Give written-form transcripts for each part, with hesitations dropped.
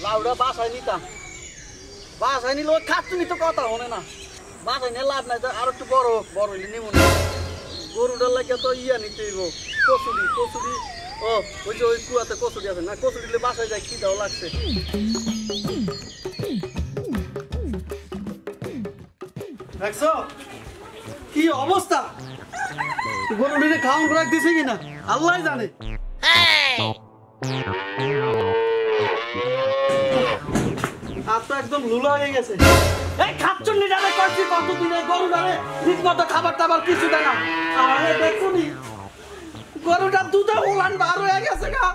লাউডা বাসায় নিতাম বাসায় নিলে ওই খাচ্ছুনি তো কথা হনে না বাসায় নিয়ে লাভ নাই আর একটু বড় বড় হইলে নিব না গরুটার লাগে তো ইয়া নিতে হইব কচুরি কচুরি ও ওই যে ওই কুয়াতে কচুরি আছে না কচুরি দিলে বাসায় যায় খিদাও লাগছে দেখছো কি অবস্থা গরুটিকে খাওয়ান খোরাক দিছে কিনা আল্লাহ জানে আর তো একদম লুলা হয়ে গেছে এই খাচ্ছুনি জানে করছি কতদিনে গরু জানে ঠিক মতো খাবার টাবার কিছু দেয় না আরে দেখুনি গরুটার দুধে উলান বার হয়ে গেছে গা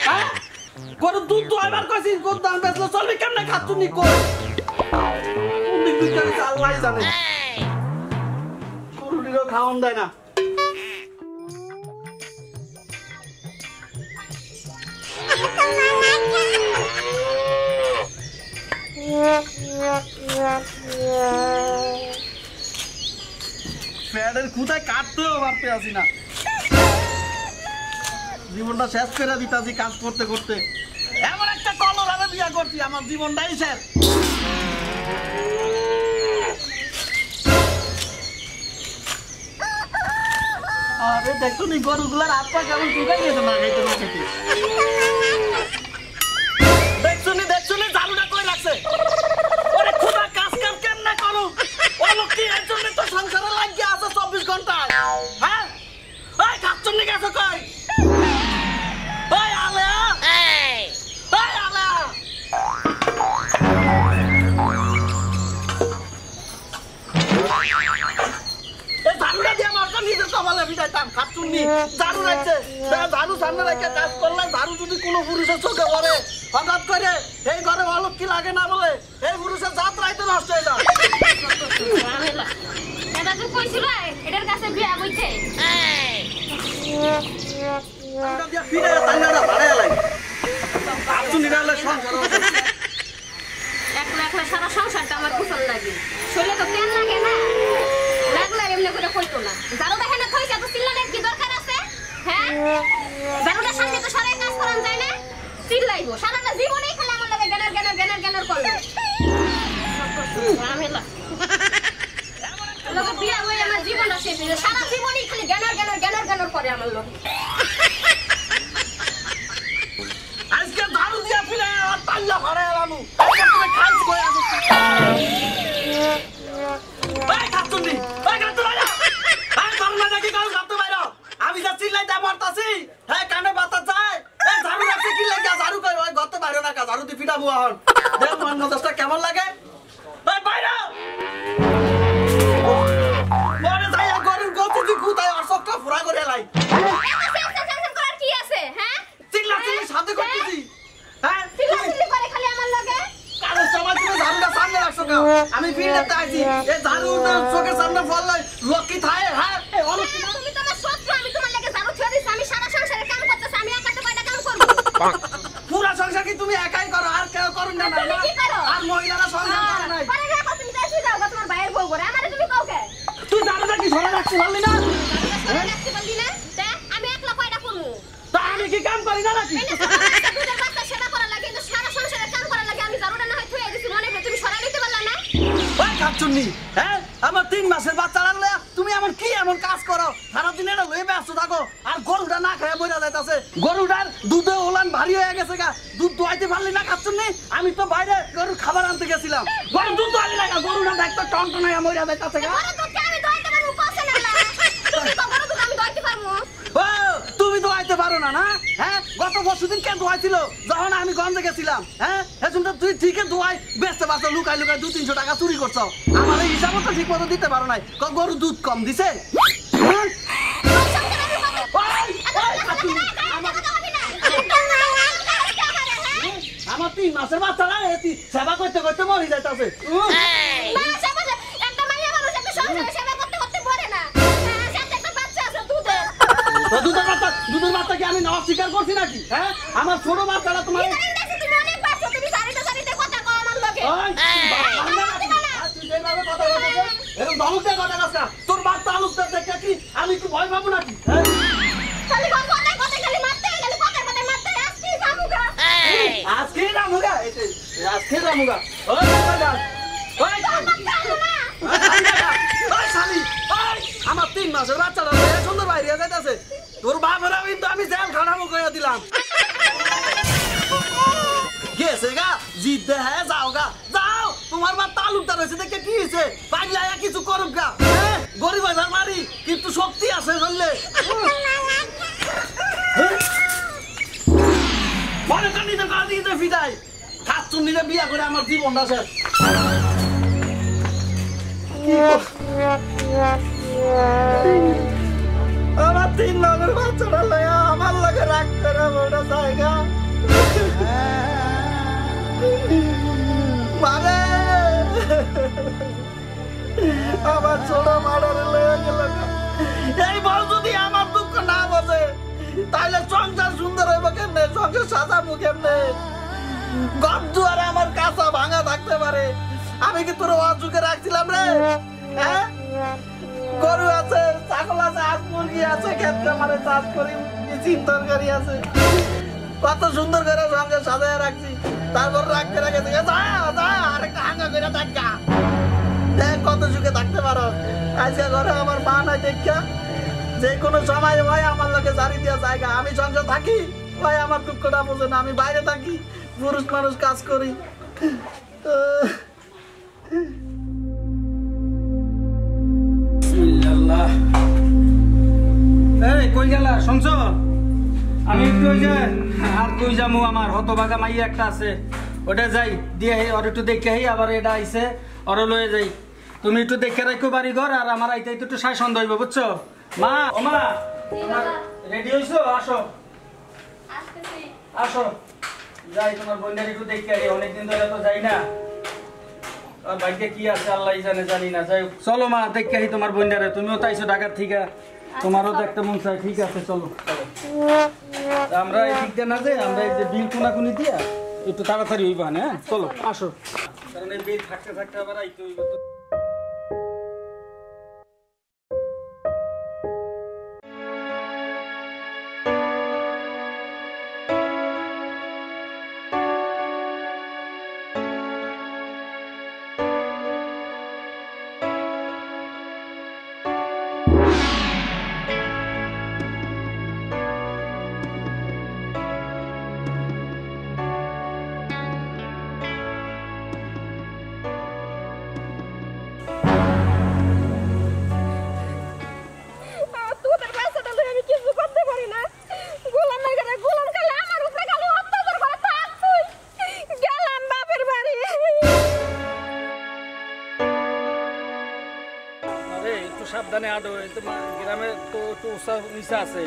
হ্যাঁ গরুর দুধ তো এবার কইছি কোন দাম বেচলো চলবি কেমনে খাচ্ছুনি কই উনি বিচারে আল্লাহ জানে গরুটিরও খাওয়ান দেয় না প্যাডের খুঁটায় কাটতেও পারতে আসি না জীবনটা শেষ করে দিতাছি কাজ করতে করতে এমন একটা কলরারে বিয়া করছি আমার জীবনটাই শেষ আরে দেখো নি গরুগুলার হাত পা কেমন চুকাই গেছে না খাইতে না খেতে দেখছো নি জালুটা কই রাখছে ওরে খুদা কাজ কাম কেমনে করো ও লোক কি এর জন্য তো সংসারে লাগিয়ে আছে 24 ঘন্টা হ্যাঁ এই খাচ্ছুন নি গেছে কই এই আলে এই আলে এই জালুটা দিয়ে আমার তো নিজে সবালে বিদাইতাম খাচ্ছুন নি জালু রাখছে জালু সামনে রেখে কাজ করলে জালু যদি কোনো পুরুষের চোখে পড়ে হঠাৎ করে এই ঘরে অলক কি লাগে না বলে এই পুরুষের যাত্রাই তো নষ্ট হয়ে যায় এটা তো কইছিল এটার কাছে বিয়া কইছে আমরা দিয়া ফিরে তাইনাটা ভাড়া লাগে আপনি নিরালে সংসার একলা একলা সারা সংসারটা আমার কুশল লাগে শরীরে তো তেল লাগে না লাগলে এমনি করে কইতো না জারো দেখে না কইছে তো চিল্লানের কি দরকার আছে হ্যাঁ জারোটা সামনে তো সরাই কাজ করান যায় না চিল্লাইবো সারাটা জীবনই খালি আমার লাগে জ্ঞানের করলো ঝামেলা লোকে বিয়া হয়ে আমার জীবনটা শেষ হয়ে সারা জীবনই খালি জ্ঞানের করে আমার লোক আজকে দারু দিয়া ফিরে আর পাল্লা ভরে এলাম তুমি খাইছ কই আসছ ভাই খাতুনি ভাই খাতু ভাই ভাই বাংলা নাকি কাল খাতু ভাই আমি যা চিল্লাইতে মারতাছি হ্যাঁ কানে বাতা যায় এই ঝাড়ু রাখছে কি লাগা ঝাড়ু কই ওই গত বাইরে না কা ঝাড়ু দি পিটাবো এখন দেখ মন মজা কেমন লাগে ভাই বাইরে মনে যাই গরুর গতি দি কুতায় আর সবটা ফুরা করে লাই করার কি আছে হ্যাঁ চিল্লাচ্ছি সাথে করতেছি হ্যাঁ চিল্লাচিল্লি করে খালি আমার লগে কারো সবাই তুমি ঝাড়ুটা সামনে রাখছো কেন আমি ফিল্ডে আইছি এই ঝাড়ু চোখের সামনে ফললে লক্ষ্মী থায় হ্যাঁ তুমি তো আমার শত্রু আমি তোমার লাগে ঝাড়ু ছুঁয়ে দিছি আমি সারা সংসারে কাম করতেছি আমি একা তো কয়টা কাম করব পুরা সংসার কি তুমি একাই করো আর কেউ করুন না তুমি কি করো আর মহিলারা সংসার করে নাই পরে রাখো তুমি যাইছি যাও তোমার ভাইয়ের বউ করে আমারে তুমি কাউকে তুই ঝাড়ুটা কি ধরে রাখতে পারলি না রাখতে পারলি না তে আমি একলা কয়টা করব তা আমি কি কাম করি না নাকি দুধের বাচ্চা সেবা করা লাগে কিন্তু সারা সংসারে কাম করা লাগে আমি ঝাড়ুটা না হয় থুয়ে দিছি মনে করে তুমি সরাই দিতে পারলা না ওই খাচ্ছুনি হ্যাঁ আমার 3 মাসের বাচ্চা আনলে তুমি এমন কি এমন কাজ করো সারা দিন এটা লয়ে ব্যস্ত থাকো আর গরুটা না খেয়ে বইরা যাইতাছে গরুটার দুধে ওলান ভারী হয়ে গেছে গা দুধ দোয়াইতে পারলি না খাচ্ছুনি আমি তো বাইরে গরুর খাবার আনতে গেছিলাম গরু দুধ দোয়ালি না গরুটা দেখতো টনটন হয়ে মইরা যাইতাছে গা গরু দুধ আমি দইতে পারবো কসে না তুমি তো গরু দুধ আমি দইতে পারবো ও তুমি দোয়াইতে পারো না না হ্যাঁ গত পরশুদিন কে দোয়াইছিল যখন আমি গঞ্জে গেছিলাম হ্যাঁ এখন তো তুই ঠিকই দোয়াই বেচতে পারছো লুকাই লুকাই 200-300 টাকা চুরি করছো আমার এই হিসাবও তো ঠিক মতো দিতে পারো নাই গরু দুধ কম দিছে আমার 3 মাসের বাচ্চা না সেবা করতে করতে মরে যাইতাছে একটা মাইয়া মানুষ একটা সংসার সেবা করতে করতে মরে না সাথে একটা বাচ্চা আছে দুধের দুধের বাচ্চা কি আমি অস্বীকার করছি নাকি হ্যাঁ আমার ছোট বাচ্চাটা তোমার তুমি অনেক বাচ্চা তুমি সারিতে সারিতে কথা কও আমার লগে এরকম ধমকে কথা কাজটা তোর বাচ্চা আলুটা দেখে কি আমি কি ভয় পাবো নাকি হ্যাঁ খালি কথা কথা খালি মারতে খালি কথা কথা মারতে আজকে জামুগা আজকে রামুগা ওই বাবা ওই শালি আমার 3 মাসের বাচ্চাটা সুন্দর বাইরে যাইতেছে তোর বাপেরা কিন্তু আমি জেল খানামো করে দিলাম গেছে গা জিদ্দে হ্যাঁ যাও গা যাও তোমার মা তালুকদার হয়েছে দেখে কি হয়েছে পাগলা কিছু করুক গা গরিব বাজার মারি কিন্তু শক্তি আছে বললে মনে করি তো কাল দিতে ফিদাই খাচ্ছুন নিতে বিয়া করে আমার জীবনটা শেষ আমার 3 মাসের বাচ্চাটা লয়া আমার লগে রাগ করে ওটা জায়গা মানে আমার ছোট মাডারে লয়ে গেল এই বল যদি আমার দুঃখ না বোঝে তাহলে সংসার সুন্দর হইব কেমনে সংসার সাজাবো কেমনে ঘর দুয়ারে আমার কাঁচা ভাঙা থাকতে পারে আমি কি তোর অসুখে রাখছিলাম রে হ্যাঁ গরু আছে ছাগল আছে হাঁস মুরগি আছে ক্ষেত খামারে চাষ করি চিন তরকারি আছে কত সুন্দর করে সংসার সাজায় রাখছি তারপর রাখতে রাখে থেকে যা যা আরেকটা হাঙ্গা করে দেখা দেখ কত সুখে থাকতে পারো আজকে ঘরে আমার মা নাই দেখা যে কোনো সময় ভাই আমার লোকে জারি দেওয়া জায়গা আমি সংসার থাকি ভাই আমার দুঃখটা বোঝে না আমি বাইরে থাকি পুরুষ মানুষ কাজ করি এই কই গেলা শুনছো আমি একটু ওই যে আর কই যামু আমার হতভাগা মাইয়া একটা আছে ওটা যাই দিয়ে ওর একটু দেখে আবার এটা আইছে ওর লয়ে যাই তুমি একটু দেখে রাখো বাড়ি ঘর আর আমার আইতে একটু সাই সন্দেহ হইব বুঝছো মা ও মা রেডি হইছো আসো আসো যাই তোমার বোনের একটু দেখে আই অনেকদিন ধরে তো যাই না আর ভাগ্যে কি আছে আল্লাহ জানে জানি না যাই চলো মা দেখে আই তোমার বোনটারে তুমিও তাইছো ঢাকার থেকে তোমারও দেখতে মন চাই ঠিক আছে চলো আমরা এই দিক দিয়ে না যাই আমরা এই যে বিল কোনাকুনি দিয়া একটু তাড়াতাড়ি হইবা হ্যাঁ চলো আসো কারণ এই বিল থাকতে থাকতে আবার আইতে হইব তো সাবধানে আডো গ্রামে তো একটু উৎসাহ নিচা আছে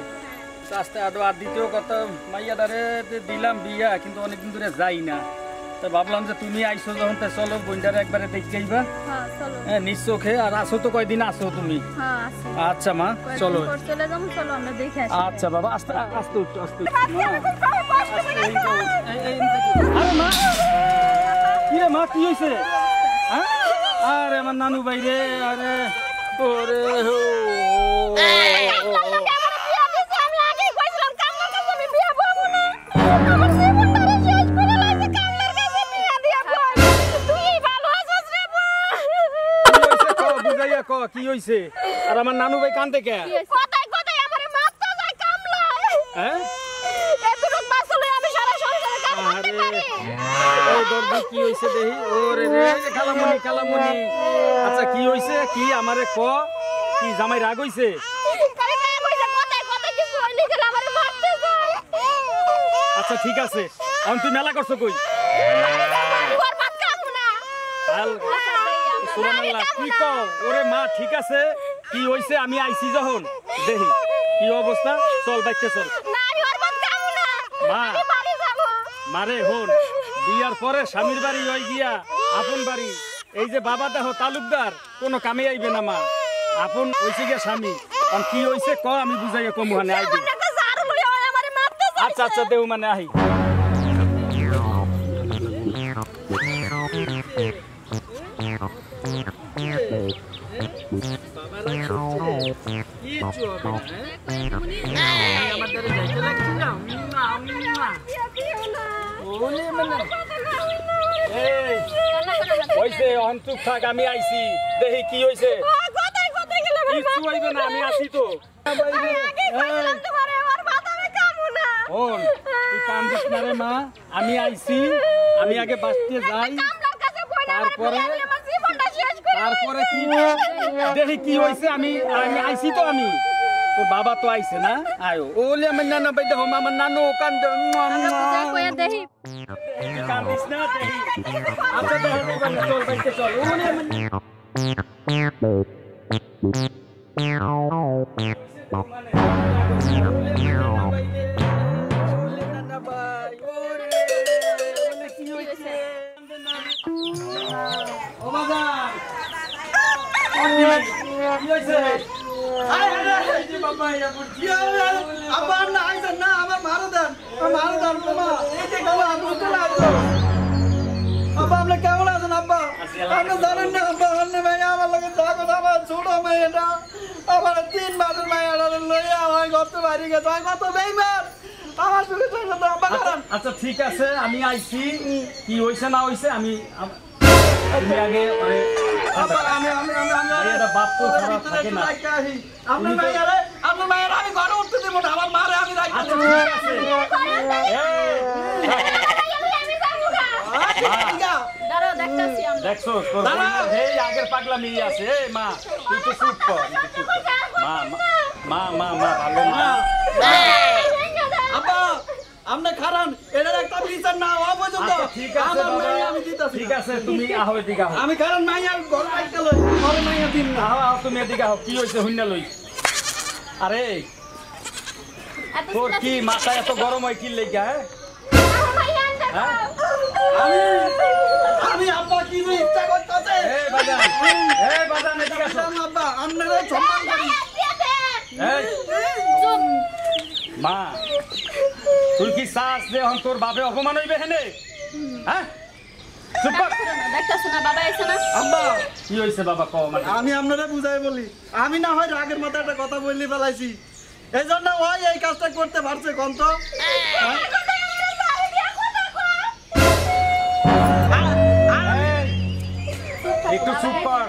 আস্তে আডো আর দ্বিতীয় কথা মাইয়াদারে দিলাম বিয়া কিন্তু অনেকদিন ধরে যাই না তো ভাবলাম যে তুমি আইসো যখন তো চলো বোনটারে একবারে দেখে আইবা হ্যাঁ নিজ চোখে আর আসো তো কয়দিন আসো তুমি আচ্ছা মা চলো আচ্ছা বাবা আস্তে আস্তে উঠো আস্তে আরে মা কি রে মা কি হয়েছে হ্যাঁ আরে আমার নানু ভাই রে আরে ওরে হো কি হইছে আর আমার নানু ভাই কান্দে কে কথাই কথাই আমারে মারতে যায় কামলায় হ্যাঁ এতটুক মাসলে আমি সারা সংসারে কাজ করতে পারি এই দর্দি কি হইছে দেহি ওরে রে খালামুনি আচ্ছা কি হইছে কি আমারে ক কি জামাই রাগ হইছে আরে ভাই কইছে কথাই কথাই কিছু হইনি গেল আমারে মারতে যায় আচ্ছা ঠিক আছে এখন তুই মেলা করছ কই ওর ভাত খাবো না সুবহানাল্লাহ কি কও ওরে মা ঠিক আছে কি হইছে আমি আইছি যখন দেখি কি অবস্থা চল বাইতে চল না আমি ওর ভাত খাবো না মা আমি বাড়ি যাব মারে হন বিয়ার পরে স্বামীর বাড়ি হই গিয়া আপন বাড়ি এই যে বাবা দেহ তালুকদার কোনো কামে আইবে না মা আপন হইছে গিয়া স্বামী আর কি হইছে ক আমি বুঝাইয়া কমু হানে আইবি আচ্ছা আচ্ছা দেউ মানে আহি চুপ থাক আমি আইছি দেখি কি হয়েছে কিচ্ছু হইবে না আমি আছি তো তুই কান্দিস না রে মা আমি আইছি আমি আগে বাঁচতে যাই তারপরে কি দেখি কি হয়েছে আমি আইছি তো আমি তোর বাবা তো আইছে না আয়ো ওলে আমার নানা ভাই দেখো আমার নানু কান্দে কান্দিস না দেখি আচ্ছা দেখো চল বাইতে চল ওলে আপনি কেমন আছেন আব্বা? আপনি জানেন না আব্বা অন্য মেয়ে আমার লাগে থাকো আমার ছোট মেয়েটা আমার 3 মাসের মেয়েটা লইয়া হয় করতে পারি গেছে হয় কত বেইমান আমার শুনে তো আব্বা কারণ আচ্ছা ঠিক আছে আমি আইছি কি হইছে না হইছে আমি তুমি আগে আব্বা আমি এটা বাপ তো খারাপ থাকে না আপনি মায়ের আমি ঘরে উঠতে দেব না আমার মারে আমি রাখতে আচ্ছা ঠিক আছে দেখছো তোর এই আগের পাগলামি আছে এই মা তুই তো চুপ কর মা মা মা মা ভালো মা আব্বা আপনি খারান এটার একটা বিচার না হওয়া পর্যন্ত ঠিক আছে আমি দিতেছি ঠিক আছে তুমি আহো এদিকে আহো আমি খারান মাইয়ার ঘর রাখতে লই ঘরে মাইয়া দিন না আহো তুমি এদিকে আহো কি হইছে হুন্না লই আরে তোর কি মাথা এত গরম হয় কি লাগা হ্যাঁ আমি আব্বা কি ইচ্ছা করতেছে এই বাজান এদিকে আসো আব্বা আপনারা সম্মান করি এই মা তুই কি শ্বাস দে হন তোর বাপে অপমান হইবে হেনে হ্যাঁ চুপ কর আব্বা কি হইছে বাবা কও মানে আমি আপনারা বুঝাই বলি আমি না হয় রাগের মাথায় একটা কথা বললি ফেলাইছি এই জন্য ওই এই কাজটা করতে পারছে কোন তো একটু চুপ কর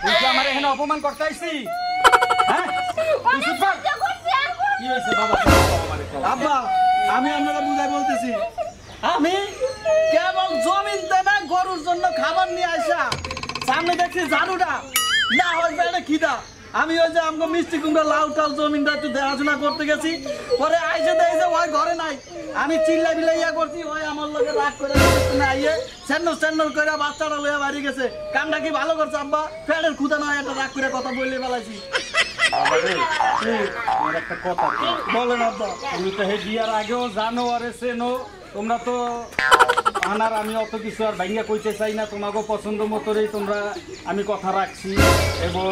তুই কি আমার এখানে অপমান করতে আইছি হ্যাঁ তুই চুপ কর কি হইছে বাবা আব্বা আমি আপনারা বুঝাই বলতেছি আমি কেবল জমিন দেনা গরুর জন্য খাবার নিয়ে আসা সামনে দেখছি ঝাড়ুটা না হয় বেড়ে খিদা আমি ওই যে আমাকে মিষ্টি কুমড়া লাউ টাল জমিনটা একটু দেখাশোনা করতে গেছি পরে আইসে দেখছে ওই ঘরে নাই আমি চিল্লা বিলাইয়া করছি ওই আমার লোকে রাগ করে আইয়ে স্যান্ডল করে বাচ্চাটা লইয়া বাড়ি গেছে কামটা কি ভালো করছে আব্বা ফ্যানের খুদা নয় একটা রাগ করে কথা বললে বেলাইছি আমার একটা কথা বলেন আব্বা তুমি তো হে বিয়ার আগেও জানো আরে চেনো তোমরা তো আনার আমি অত কিছু আর ভাইঙ্গা কইতে চাই না তোমাকে পছন্দ মতোই তোমরা আমি কথা রাখছি এবং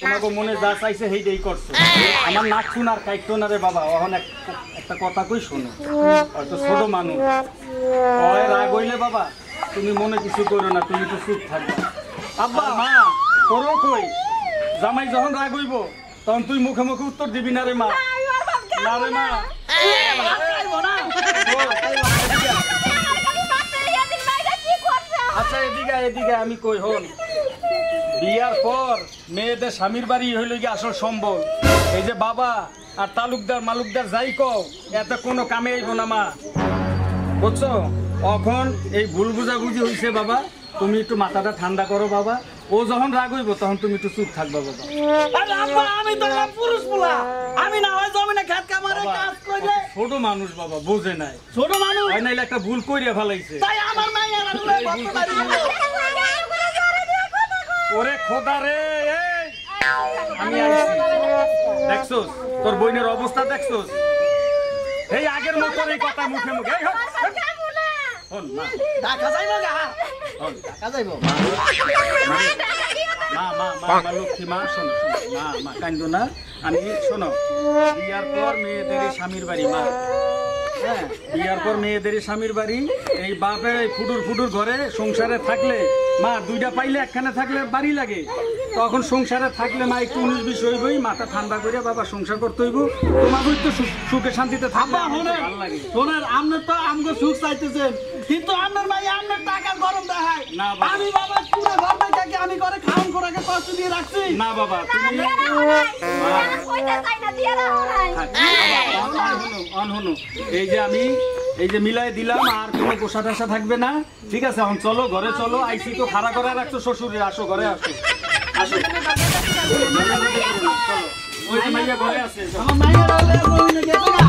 তোমাকে মনে যা চাইছে সেইটাই করছো আমার নাক শুন আর কাইতো না রে বাবা এখন একটা কথা কই শোনো হয়তো ছোট মানুষ হয় রাগ হইলে বাবা তুমি মনে কিছু করো না তুমি তো চুপ থাকবে আব্বা মা করো কই জামাই যখন রাগ হইব তখন তুই মুখে মুখে উত্তর দিবি না রে মা না রে মা আচ্ছা এদিকে আমি কই হন বিয়ার পর মেয়েদের স্বামীর বাড়ি হইল গিয়ে আসল সম্বল এই যে বাবা আর তালুকদার মালুকদার যাই কও এতে কোনো কামে আইব না মা বুঝছো এখন এই ভুল বুঝাবুঝি হইছে বাবা তুমি একটু মাথাটা ঠান্ডা করো বাবা ও যখন রাগ হইব তখন তুমি একটু চুপ থাকবা বাবা আমি তো পুরুষ পোলা আমি না হয় জমিনে খেত কামারে কাজ কইলে ছোট মানুষ বাবা বোঝে নাই ছোট মানুষ হয় নাইলে একটা ভুল কইরা ফেলাইছে তাই আমার মাইয়ার আল্লাহ বলতে পারি ওরে খোদা রে এই আমি আইছি দেখছস তোর বইনের অবস্থা দেখছস এই আগের মতো এই কথা মুখে মুখে এই হন মা ঢাকা যাইব গা হন ঢাকা যাইব মা লক্ষ্মী মা শোনো মা কান্দো না আমি শোনো বিয়ার পর মেয়েদেরই স্বামীর বাড়ি মা হ্যাঁ বিয়ার পর মেয়েদেরই স্বামীর বাড়ি এই বাপের এই ফুটুর ঘরে সংসারে থাকলে মা দুইটা পাইলে একখানে থাকলে বাড়ি লাগে তখন সংসারে থাকলে মা একটু 19-20 হইবই মাথা ঠান্ডা করে বাবা সংসার করতে হইব তোমাকেও তো সুখে শান্তিতে থাকবা ভালো লাগে শোনেন আপনি তো আমগো সুখ চাইতেছেন কিন্তু আপনার ভাই আপনার টাকার গরম দেখায় না বাবা। আমি বাবা পুরো ঘর থেকে আমি করে খাওন করাকে কষ্ট দিয়ে রাখছি না বাবা তুমি হনো এই যে মিলাই দিলাম আর কোনো পোষা টোষা থাকবে না ঠিক আছে এখন চলো ঘরে চলো আইসি তো খাড়া করে রাখছো শ্বশুরে আসো ঘরে আসো আসো চলো ওই যে মাইয়া ঘরে আছে আমার মায়ের হলে গেছে না